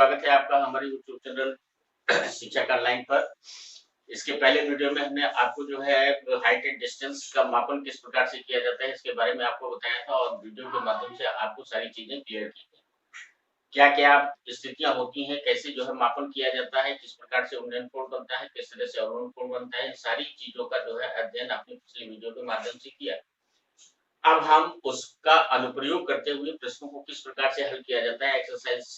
स्वागत है आपका हमारे यूट्यूब चैनल शिक्षा का ऑनलाइन पर। इसके पहले वीडियो में हमने आपको जो है हाइट एंड डिस्टेंस का मापन किस प्रकार से किया जाता है इसके बारे में आपको बताया था और वीडियो के माध्यम से आपको सारी चीजें क्लियर की गई। क्या-क्या स्थितियाँ होती हैं, कैसे जो है मापन किया जाता है, किस प्रकार से उन्नयन कोण बनता है, किस तरह से अवरोहण कोण बनता है, इन सारी चीज़ों का जो है अध्ययन आपने पिछले वीडियो के माध्यम से किया। अब हम उसका अनुप्रयोग करते हुए प्रश्नों को किस प्रकार से हल किया जाता है, एक्सरसाइज़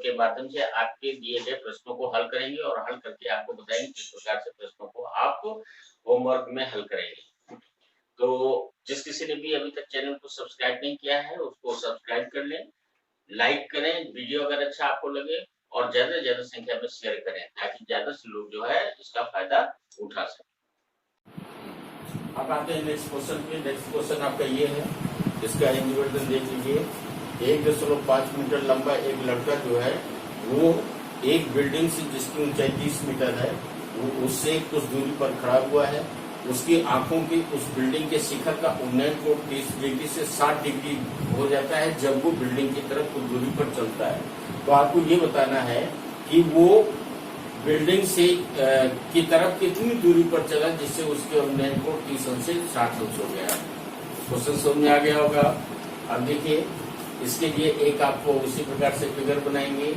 के माध्यम से आपके दिए गए प्रश्नों को हल करेंगे और हल करके आपको बताएँगे किस प्रकार से प्रश्नों को आप होमवर्क में हल करेंगे। तो जिस किसी ने भी अभी तक चैनल को सब्सक्राइब नहीं किया है, उसको सब्सक्राइब कर लें, लाइक करें, वीडियो अगर अच्छा आपको लगे और ज़्यादा से ज़्यादा संख्या में शेयर करें, ताकि ज़्यादा से लोग जो है इसका फ़ायदा उठा सकें। अब आते हैं नेक्स्ट क्वेश्चन पे। नेक्स्ट क्वेश्चन आपका ये है, इसका एनिमेशन देख लीजिए। 1.5 मीटर लंबा एक लड़का जो है वो एक बिल्डिंग से जिसकी ऊंचाई 30 मीटर है वो उससे कुछ दूरी पर खड़ा हुआ है। उसकी आंखों की उस बिल्डिंग के शिखर का उन्नयन कोण 30 डिग्री से 60 डिग्री हो जाता है जब वो बिल्डिंग की तरफ कुछ दूरी पर चलता है। तो आपको ये बताना है कि वो बिल्डिंग से की तरफ कितनी दूरी पर चला जिससे उसके उन्नयन कोण 30 अंश से 60 अंश हो गया। क्वेश्चन समझ में आ गया होगा। अब देखिए इसके लिए एक आपको उसी प्रकार से फिगर बनाएंगे।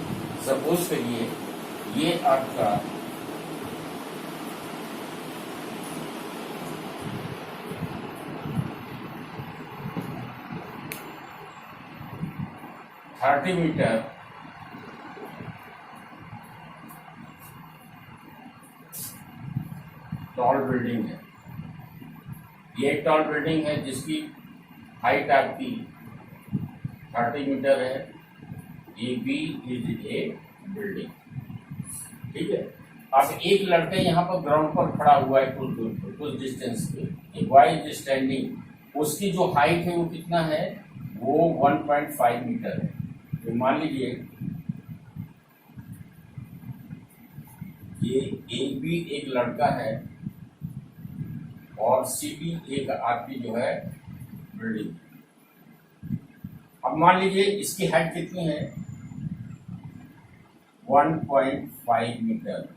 सपोज करिए ये आपका $30 मीटर टॉल बिल्डिंग है। ये एक टॉल बिल्डिंग है जिसकी हाइट आपकी 30 मीटर है। A B is a building, ठीक है। अब एक लड़का यहाँ पर ग्राउंड पर खड़ा हुआ है कुछ दूर पर, कुछ डिस्टेंस पे। बॉय इज स्टैंडिंग, उसकी जो हाइट है वो कितना है, वो 1.5 मीटर है। तो मान लीजिए ये ए बी एक लड़का है और सी डी एक आपकी जो है बिल्डिंग। अब मान लीजिए इसकी हाइट कितनी है, 1.5 मीटर।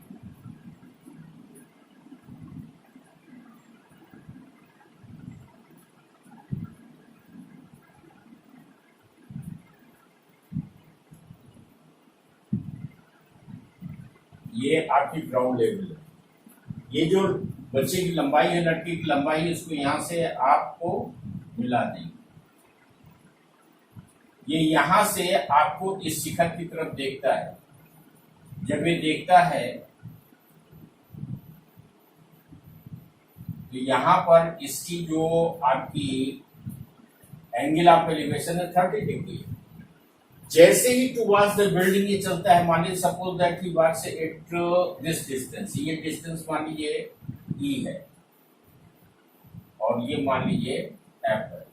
ये आपकी ग्राउंड लेवल है। ये जो बच्चे की लंबाई है, लड़की की लंबाई है, इसको यहां से आपको मिला देंगे। ये यहां से आपको इस शिखर की तरफ देखता है। जब ये देखता है तो यहां पर इसकी जो आपकी एंगल ऑफ एलिवेशन है 30 डिग्री। जैसे ही टुवर्ड्स द बिल्डिंग ये चलता है, मान लीजिए suppose that he works at this distance, ये डिस्टेंस मान लीजिए ई है और ये मान लीजिए एफ है।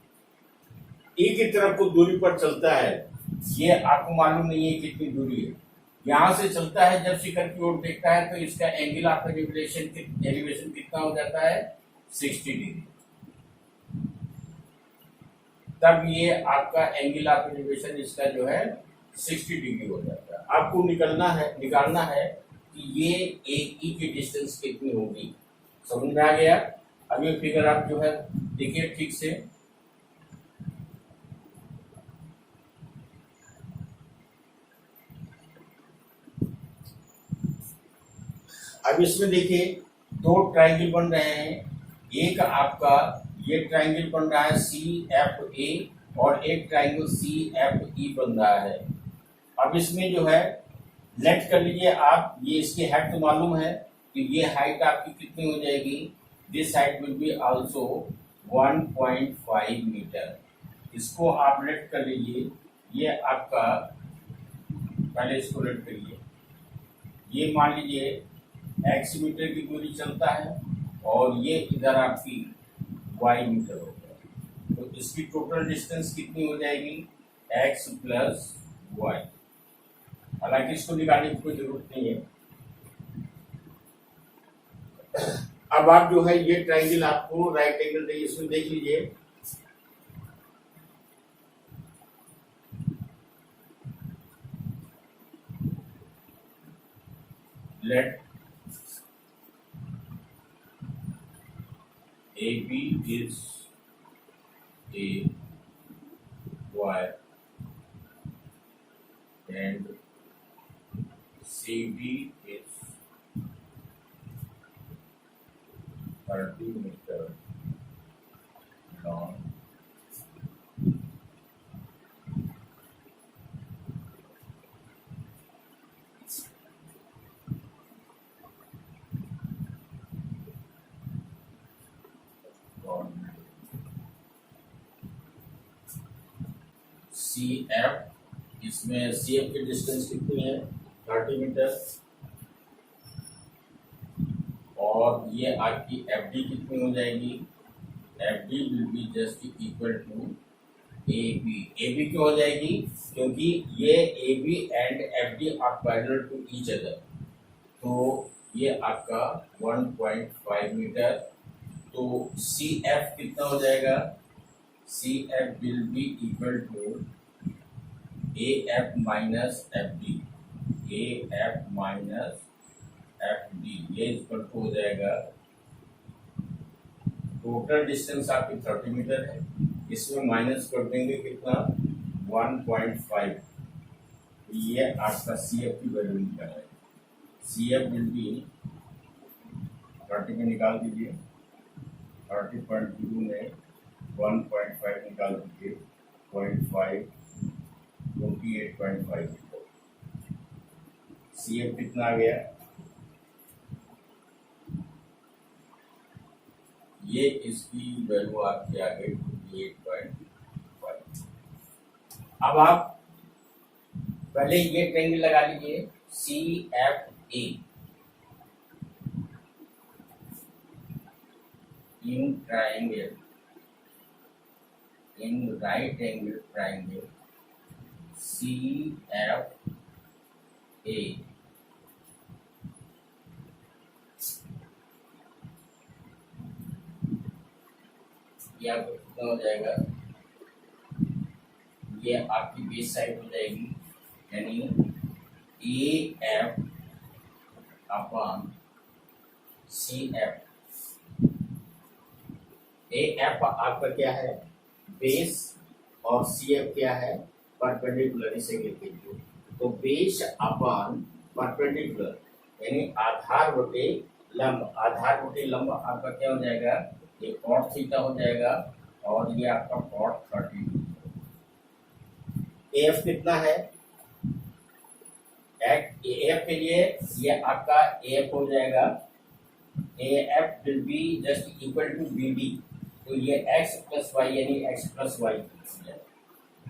ई की तरफ को दूरी पर चलता है, ये आपको मालूम नहीं है कितनी दूरी है। यहां से चलता है, जब शिखर की ओर देखता है तो इसका एंगल ऑफ एलिवेशन कितना हो जाता है, 60 डिग्री। तब ये आपका एंगल ऑफ एलिवेशन इसका जो है 60 डिग्री हो जाता है। आपको निकालना है कि ये ए ई की डिस्टेंस कितनी होगी। समझ में आ गया। अब ये फिगर आप जो है देखिए ठीक से। अब इसमें देखिए दो ट्रायंगल बन रहे हैं। एक आपका ये ट्रायंगल बन रहा है सी एफ ए और एक ट्रायंगल सी एफ ई बन रहा है। अब इसमें जो है लेट कर लीजिए आप, ये इसकी हाइट तो मालूम है कि ये हाइट आपकी कितनी हो जाएगी, this height will be also 1.5 metre. इसको आप लेट कर लीजिए। ये आपका पहले इसको लेट करिए। ये मान लीजिए x मीटर की दूरी चलता है और ये इधर आपकी y मीटर हो गया। तो इसकी टोटल डिस्टेंस कितनी हो जाएगी, x प्लस y। हालांकि इसको निकालने की कोई जरूरत नहीं है। अब आप जो है ये ट्रायंगल आपको राइट एंगल चाहिए, इसमें देख लीजिए let AB is a wire and CB is 30 meter long. CF, इसमें CF की डिस्टेंस कितनी है 30 मीटर और ये आपकी FD कितनी हो जाएगी FD will be just equal to AB। AB क्यों हो जाएगी क्योंकि ये AB and FD are parallel to each other, तो ये आपका 1.5 मीटर। तो CF कितना हो जाएगा CF will be equal to AF minus FD, AF minus FD, ये इक्वल टू हो जाएगा टोटल डिस्टेंस आपकी 30 मीटर है, इसमें माइनस कर देंगे कितना 1.5, ये आपका CF की वैल्यू निकल है। CF विल बी 30 में निकाल दीजिए, 30.2 में 1.5 निकाल दीजिए 0.5 28.5, CF कितना आ गया ये इसकी वैल्यू आपकी आ गई 28.5। अब आप पहले ये ट्रायंगल लगा लीजिए CFA in triangle, in right angle triangle CFA, यह कितना हो जाएगा ये आपकी बेस साइड हो जाएगी यानी AF अपॉन CF। AF आपका क्या है बेस और CF क्या है परपेंडिकुलर, इसे लिख लीजिए। तो बेस अपॉन परपेंडिकुलर यानी आधार बटे लंब, आधार बटे लंब आपका क्या हो जाएगा ये cot थीटा हो जाएगा और ये आपका cot 30। AF कितना है AF के लिए ये आपका AF हो जाएगा AF will be just equal to BD, तो ये x प्लस वाई यानी x प्लस वाई,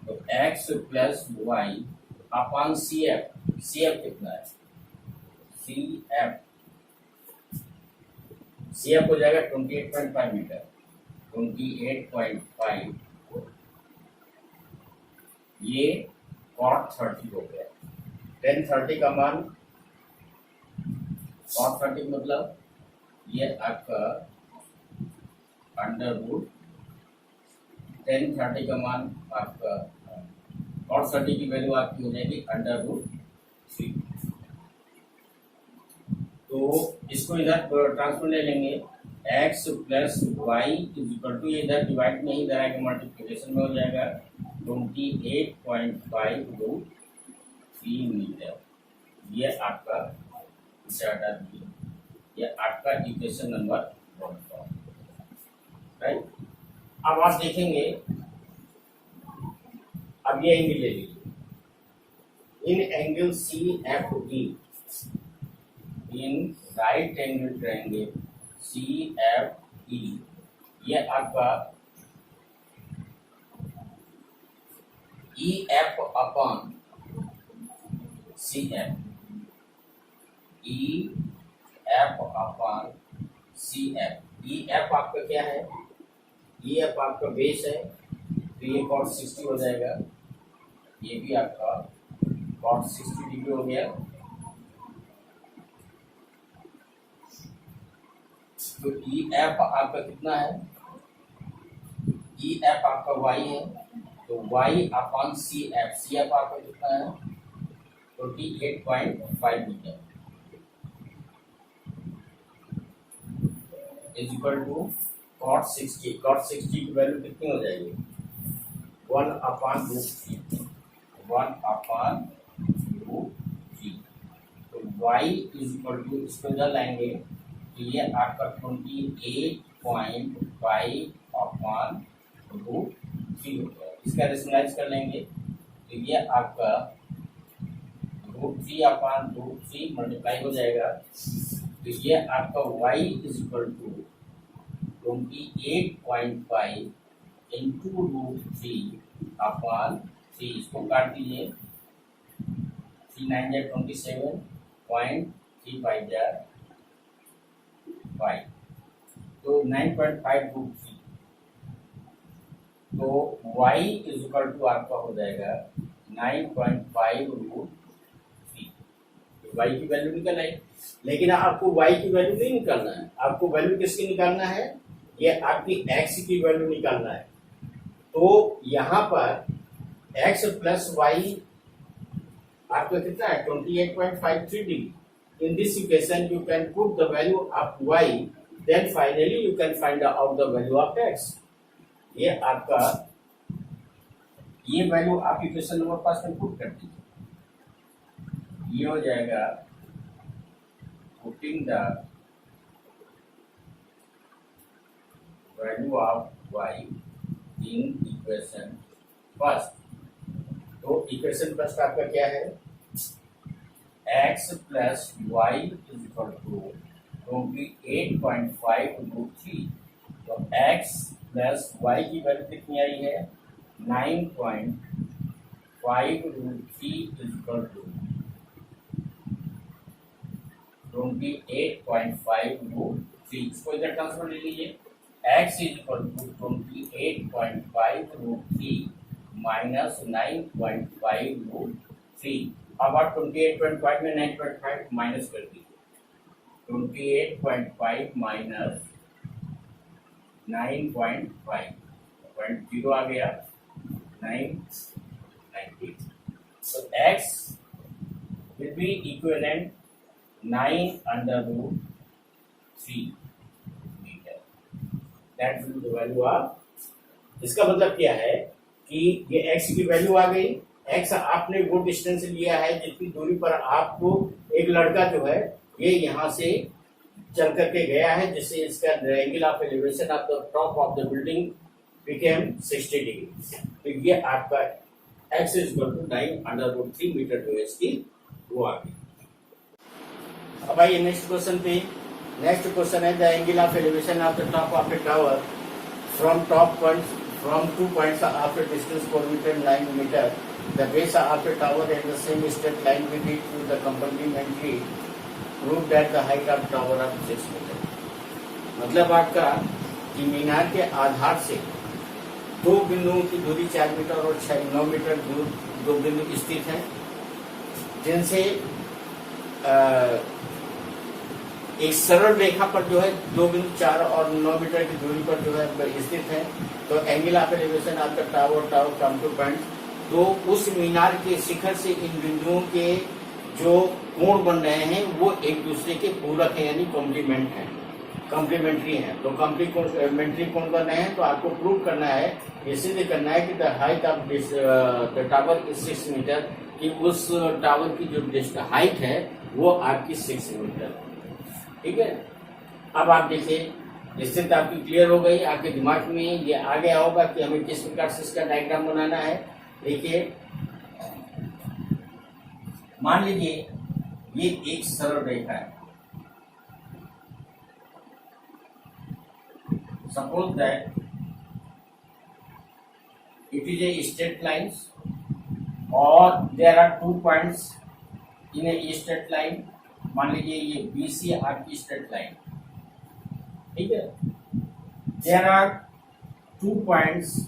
तो x plus Y upon CF। CF कितना है CF हो जाएगा 28.5 मीटर, 28.5 ये cot 30 हो गया। tan 30 का मान cot 30 मतलब ये आपका अंडर रूट tan 30 का मान आपका cot 30 की वैल्यू आपकी हो जाएगी अंडर रूट 3। तो इसको इधर ट्रांसफर ले लेंगे x plus Y is equal to इधर डिवाइड में ही इधर आएगा मल्टीप्लिकेशन में हो जाएगा 28.5 रूट 3 मीटर। ये आपका हटा दीजिए, ये आपका इक्वेशन नंबर 1 राइट। अब आप देखेंगे अब ये एंगल ले लीजिए in angle CFE, in right angle triangle CFE, ये आपका EF upon CF, EF upon CF। EF आपका क्या है EF आपका बेस है, तो ये cot 60 हो जाएगा, ये भी आपका cot 60 डिग्री हो गया। तो EF आपका कितना है EF आपका y है, तो y अपॉन CF आपका कितना है 28.5 metre. Is equal to cot 60। cot 60 की वैल्यू कितनी हो जाएगी? 1/√3। 1/√3। तो y इज इक्वल टू, इसको इधर लाएंगे तो ये आपका 28.5/√3 हो गया। इसका रेशनलाइज कर लेंगे तो ये आपका √3/√3 मल्टीप्लाई हो जाएगा। तो ये आपका y is equal to 28.5 into √3/3। इसको काट दीजिए, 3 9 जा 27.3 5 5, तो 9.5√3। तो y इज इक्वल टू आपका हो जाएगा 9.5√3। y की वैल्यू निकल आई। लेकिन आपको y की वैल्यू नहीं निकालना है, आपको वैल्यू किसकी निकालना है? ये आपकी x की वैल्यू निकालना है। तो यहाँ पर x प्लस वाई आपका कितना है? 28.53 degree. In this equation you can put the value of y, then finally you can find out the value of x। ये आपका ये वैल्यू आप इक्वेशन नंबर 5 में पुट कर दीजिए। ये हो जाएगा putting the value of y in equation first. तो इक्वेशन फर्स्ट आपका क्या है? x plus Y is equal to 28.5√3। तो x प्लस वाई की वैल्यू कितनी आई है? 9.5√3 इज इक्वल टू 28.5√3। इसको इधर ट्रांसफर ले लीजिए। x is equal to 28.5√3 minus 9.5√3। अब आप 28.5 में 9.5 माइनस कर दीजिए। 28.5 माइनस 9.5, 0 आ गया, 990। So x will be equivalent 9/√3 metre. That will be the value of। इसका मतलब क्या है कि ये x की वैल्यू आ गई। x आपने वो डिस्टेंस लिया है जितनी दूरी पर आपको एक लड़का जो है ये यहाँ से चल करके गया है, जिससे इसका angle of elevation of the top of the building became 60 degree. तो ये आपका x is equal to 9/√3 metre जो है इसकी वो आ गई। अब आइए नेक्स्ट क्वेश्चन पे। नेक्स्ट क्वेश्चन है the angle of elevation of the top of the tower from top point from 2 points of a distance 4 meter 9 meter. The base of a tower at the same straight line with it to the complementary prove that the height of tower of 6 meter। मतलब आपका कि मीनार के आधार से दो बिंदुओं की दूरी 4 metre और 9 मीटर दूर दो बिंदु स्थित हैं, जिनसे एक सरल रेखा पर जो है दो बिंदु 4 और 9 मीटर की दूरी पर जो है स्थित है। तो angle of elevation of the tower come two point. तो उस मीनार के शिखर से इन बिंदुओं के जो कोण बन रहे हैं वो एक दूसरे के पूरक है, यानी कॉम्प्लीमेंट्री है। तो कॉम्प्लीमेंट्री कोण बन रहे हैं, तो आपको प्रूव करना है, ये सिद्ध करना है कि the height of the tower is 6 metre, कि उस टावर की जो हाइट है वो आपकी 6 मीटर। ठीक है। अब आप देखिए स्थिति आपकी क्लियर हो गई, आपके दिमाग में ये आ गया होगा कि हमें किस प्रकार से इसका डायग्राम बनाना है। देखिए मान लीजिए ये एक सरल रेखा है। Suppose that it is a straight lines और there are 2 points in a straight line. मान लीजिए ये BC आपकी स्ट्रेट लाइन, ठीक है। There are 2 points,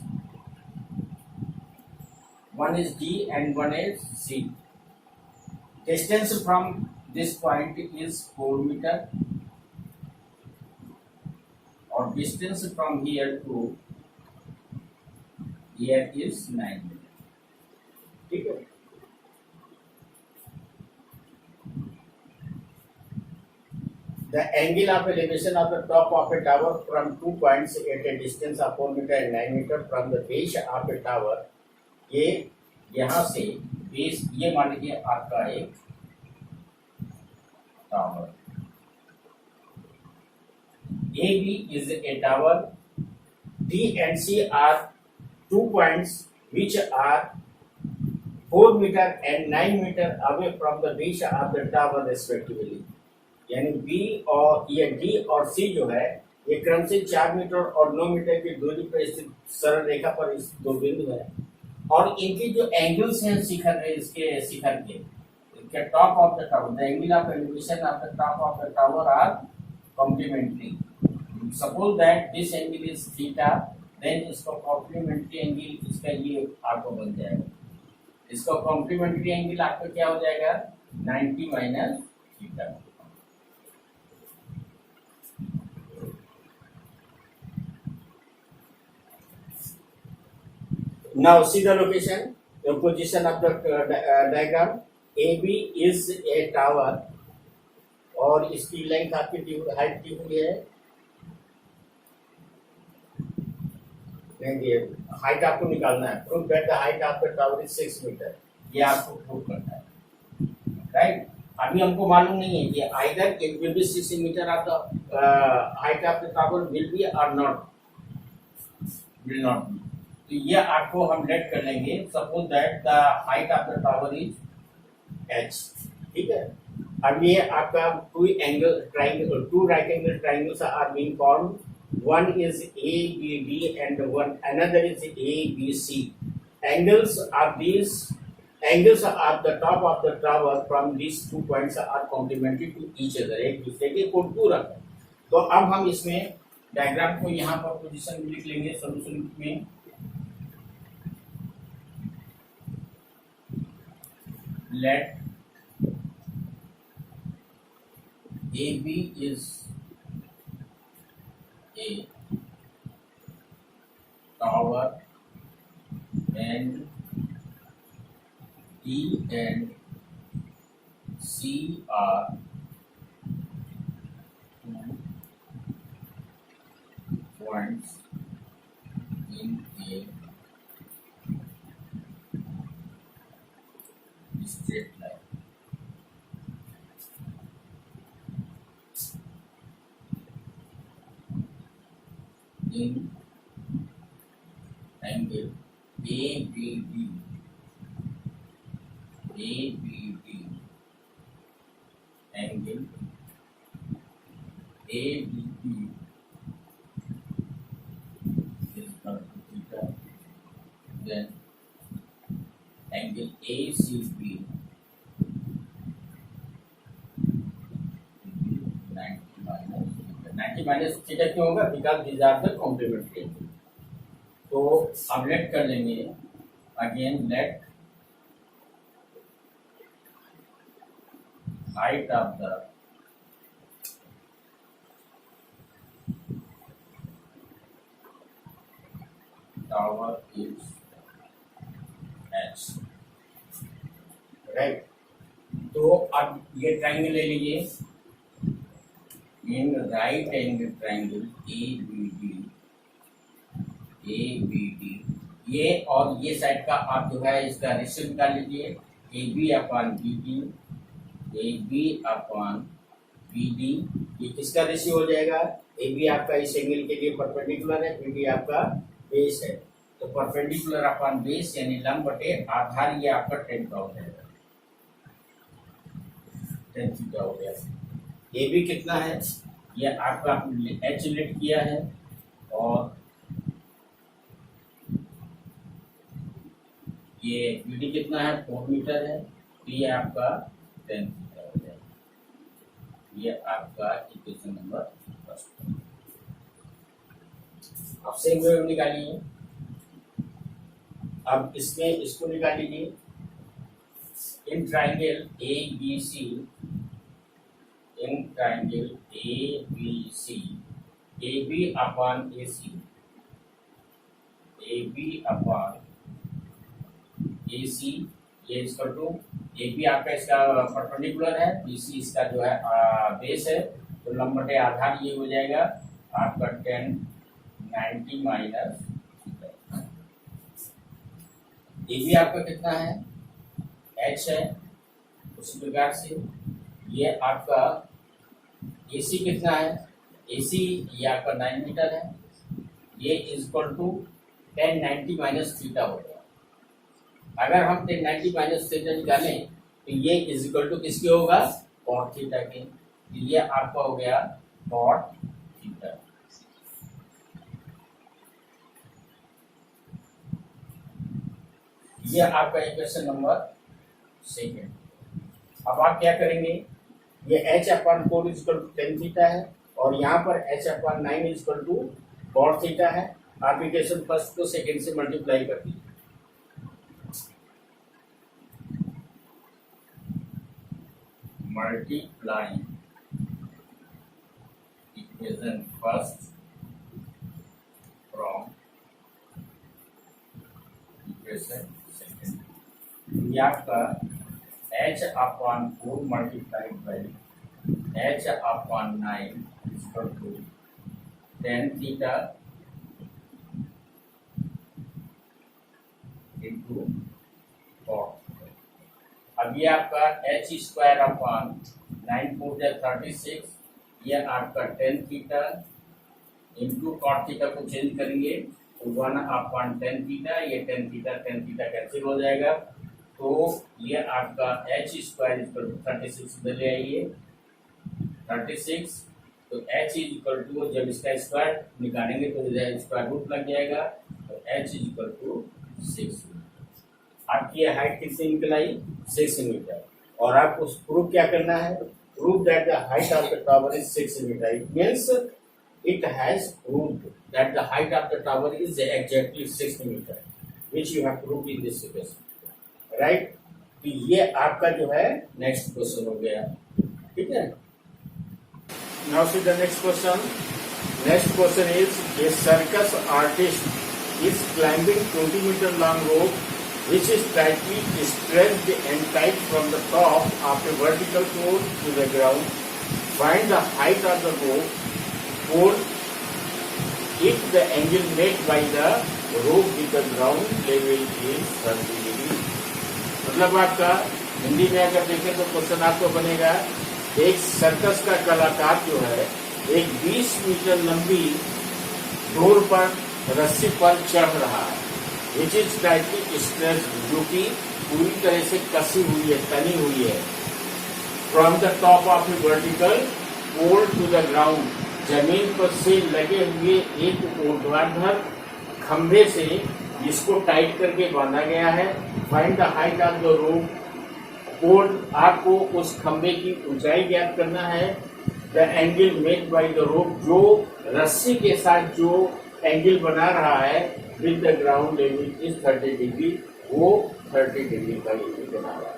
one is D and one is C. Distance from this point is 4 meter और distance from here to here is 9 meter। ठीक है। The angle of elevation of the top of a tower from 2 points at a distance of 4 meter and 9 meter from the base of a tower, ये यहाँ से base, ये मान लीजिए आपका एक tower, AB is a tower, D and C are 2 points which are 4 meter and 9 meter away from the base of the tower respectively. यानी B और ये डी और सी जो है ये क्रम से 4 मीटर और 9 मीटर की दूरी पर स्थित सरल रेखा पर इस दो बिंदु है, और इनके जो एंगल्स हैं शिखर, इसके शिखर के top of the tower, the angle of elevation of the top of the tower are complementary. Suppose that this angle is theta, then इसका कॉम्प्लीमेंट्री एंगल इसका ये आपको बन जाएगा. इसका कॉम्प्लीमेंट्री एंगल आपका क्या हो जाएगा, 90 minus theta. Now see the location, the position of the diagram. AB is a tower और इसकी लेंथ आपकी हाइट दी हुई है, हाइट आपको निकालना है. Prove that the height of the tower is 6 metre. ये आपको प्रूव करना है, राइट. अभी हमको मालूम नहीं है कि either it will be 6 metre of the height of the tower will be और नॉट, विल नॉट बी. तो ये आपको हम लेट कर लेंगे. Suppose that the height of the tower is h, ठीक है. अब ये आपका two right angle triangles are being formed. One is ABD and another is ABC. Angles of the top of the tower from these 2 points are complementary to each other, एक दूसरे के पूरक है. तो अब हम इसमें डायग्राम को यहाँ पर पोजीशन लिख लेंगे सोल्यूशन में. Let AB is a tower and D and C are 2 points in a straight line. In angle ABD angle ABD is equal to theta, then angle ACB 90 minus theta क्यों होगा, because these are the complementary. तो अब let कर लेंगे. Again let height of the tower is h, right. तो अब ये triangle ले लीजिए. In right angle triangle ABD, ये और ये साइड का आप जो है इसका रेशियो निकाल लीजिए. AB अपॉन BD, ये किसका रेशियो हो जाएगा, AB आपका इस एंगल के लिए परपेंडिकुलर है, BD आपका बेस है. तो परपेंडिकुलर अपॉन बेस यानी लंब बटे आधार, ये आपका 10 का हो जाएगा, 10 थीटा हो गया. AB कितना है, ये आपका h लेट किया है, और ये BD कितना है, 4 मीटर है. तो ये आपका 10 थीटा हो जाएगा. ये आपका इक्वेशन नंबर फर्स्ट. अब सेम वे निकालिए. अब इसमें इसको निकाल लीजिए. In triangle ABC, in triangle ABC, AB upon AC, ये इसका टू AB आपका इसका परपेंडिकुलर है, BC इसका जो है बेस है, तो लंब बटे आधार ये हो जाएगा आपका 10 90 माइनस ए भी आपका कितना है h है। उसी प्रकार से ये आपका AC कितना है AC ये आपका 9 मीटर है। ये इक्वल टू 10 90 माइनस थीटा हो गया। अगर हम 10 90 माइनस थीटा निकालें तो ये इक्वल टू किसके होगा कॉट थीटा के। ये आपका हो गया कॉट थीटा। ये आपका इक्वेशन नंबर 2। अब आप क्या करेंगे ये h/4 इक्वल टू 10 थीटा है और यहाँ पर h/9 equal to cot theta है। आप इक्वेशन फर्स्ट को सेकंड से मल्टीप्लाई कर दीजिए। Multiplying equation first from equation second. ये आपका h/4 multiplied by h/9 equal to 10 theta into cot. अब ये आपका h² 9 4 36 ये आपका 10 थीटा इंटू कॉट थीटा को चेंज करेंगे तो 1/10 थीटा। ये 10 थीटा कैंसिल हो जाएगा तो ये आपका h² 36 इधर ले आइए 36 तो h इक्वल टू जब इसका स्क्वायर निकालेंगे तो इधर स्क्वायर रूट लग जाएगा तो h इक्वल टू 6। आपकी हाइट कितनी निकल आई 6 मीटर और आपको प्रूफ क्या करना है proof that the height of the tower is 6 metre. It means it has proved that the height of the tower is exactly 6 meter which you have proved in this equation right। तो ये आपका जो है next question हो गया ठीक है। Now see the next question. Next question is a circus artist is climbing 20 meter long rope which is tightly stretched and tied from the top of a vertical pole to the ground. Find the height of the rope pole if the angle made by the rope with the ground level is 30 degree। मतलब आपका हिंदी में अगर देखें तो question आपको बनेगा एक circus का कलाकार जो है एक 20 मीटर लंबी डोर पर रस्सी पर चढ़ रहा है विच इज टाइटली स्ट्रेच्ड जो कि पूरी तरह से कसी हुई है तनी हुई है from the top of a vertical pole to the ground जमीन पर से लगे हुए एक ऊर्ध्वाधर खंभे से जिसको टाइट करके बांधा गया है। Find the height of the rope pole आपको उस खंभे की ऊंचाई ज्ञात करना है। The angle made by the rope जो रस्सी के साथ जो एंगल बना रहा है with the ground level is 30 degree वो 30 डिग्री का एंगल बना रहा है।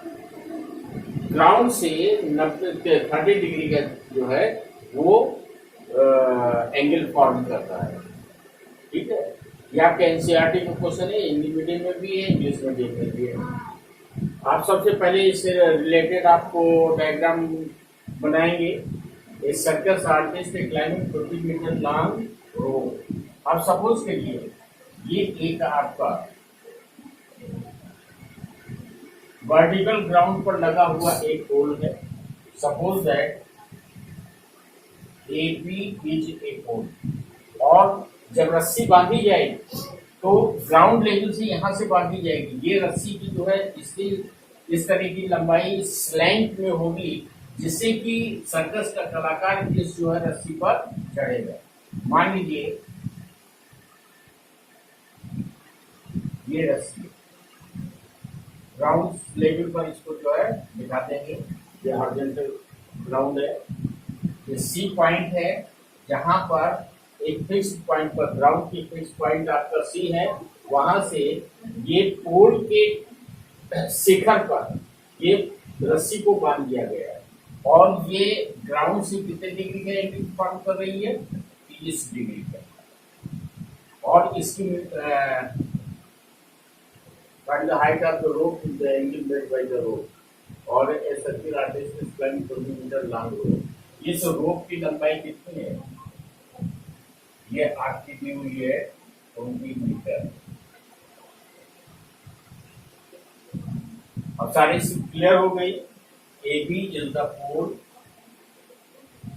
ग्राउंड से 30 डिग्री का जो है वो एंगल फॉर्म करता है ठीक है। ये आपका एनसीईआरटी का क्वेश्चन है हिंदी मीडियम में भी है इंग्लिश मीडियम में भी है। आप सबसे पहले इससे रिलेटेड आपको डायग्राम बनाएंगे। A circus artist climbing 20 metre long rope. आप सपोज करिए ये एक आपका वर्टिकल ग्राउंड पर लगा हुआ एक पोल है। Suppose that AP is a pole और जब रस्सी बांधी जाएगी तो ग्राउंड लेवल से यहां से बांधी जाएगी। ये रस्सी की जो है इसकी इस तरह की लंबाई स्लैंट में होगी जिससे कि सर्कस का कलाकार इस जो है रस्सी पर चढ़ेगा। मान लीजिए ये रस्सी ग्राउंड लेवल पर इसको जो है दिखा देंगे। ये हॉरिजॉन्टल ग्राउंड है। ये C पॉइंट है जहां पर एक फिक्स पॉइंट पर ग्राउंड की फिक्स पॉइंट आपका C है। वहां से ये पोल के शिखर पर ये रस्सी को बांध दिया गया है और ये ग्राउंड से कितने डिग्री का एंगल फॉर्म कर रही है 30 डिग्री का। और इसकी find the height of the rope with the angle made by the rope और a circular artist is climbing 20 meter long rope। इस रोप की लंबाई कितनी है? ये आपकी दी हुई है 20 मीटर। अब सारी क्लियर हो गई। A B is the pole,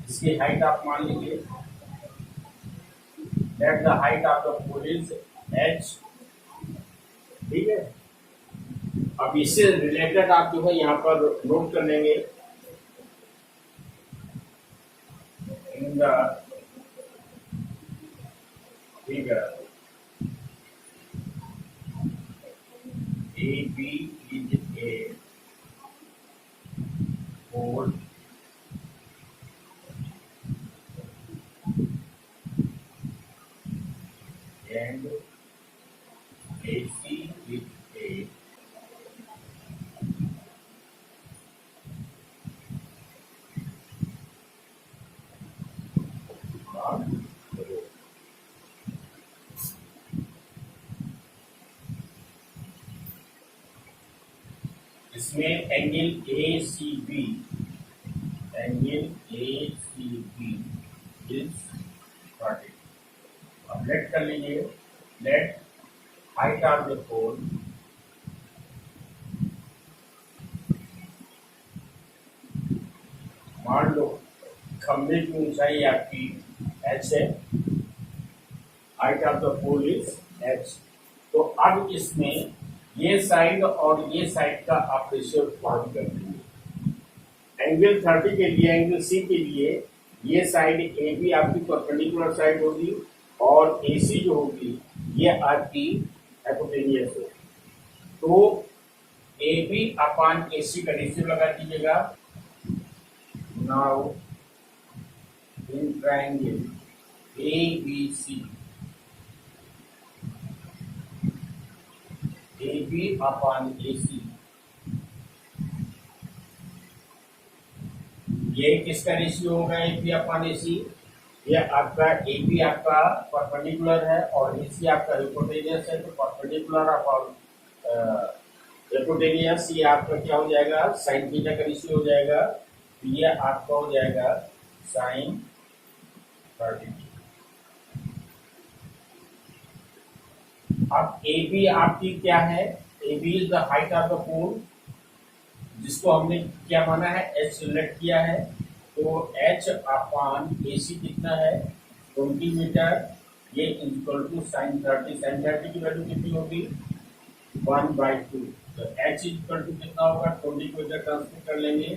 इसकी हाइट आप मान लीजिए, that the height of the pole is h। ठीक है, अब इससे रिलेटेड आप जो है यहाँ पर नोट कर लेंगे, in the figure A B is a pole and AC with a इसमें angle A C B is 40। अब लेट कर लीजिए, let height of the pole मान लो खंभे की ऊंचाई आपकी h है, height of the pole is h। तो अब इसमें ये साइड और ये साइड का आप रेशियो फाइंड कर लीजिए। एंगल 30 के लिए, एंगल सी के लिए ये साइड ए बी आपकी परपेंडिकुलर साइड होगी और ए सी जो होगी ये आपकी हाइपोटेनियस होगी। तो ए बी अपान ए सी का रेशियो लगा दीजिएगा। Now in triangle A B C, A B upon A C, ये किसका रेशियो होगा? A B upon A C. ये आपका ए बी आपका परपेंडिकुलर है और ए सी आपका हाइपोटेनियस है, तो परपेंडिकुलर अपॉन हाइपोटेनियस ये आपका क्या हो जाएगा? साइन थीटा का रेशियो हो जाएगा। तो ये आपका हो जाएगा साइन 30। अब ए बी आपकी क्या है? A B is the height of the pole, जिसको हमने क्या माना है? h सिलेक्ट किया है। तो h अपान ए सी कितना है? 20 मीटर। ये इक्वल टू साइन 30। साइन 30 की वैल्यू कितनी होगी? 1/2। तो h इक्वल टू कितना होगा? 20 को इधर ट्रांसफर कर लेंगे,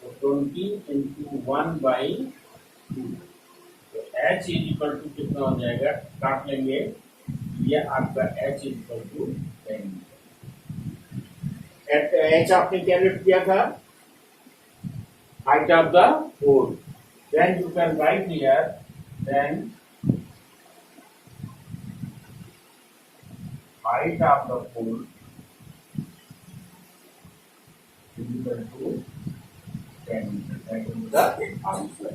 तो 20 इंटू 1/2। तो h इक्वल टू कितना हो जाएगा? काट लेंगे, ये आपका h इक्वल टू 10। h आपने क्या लिख किया था? Height of the pole. Then you can write here, then height of the pole is equal to 10 metre. That is the answer.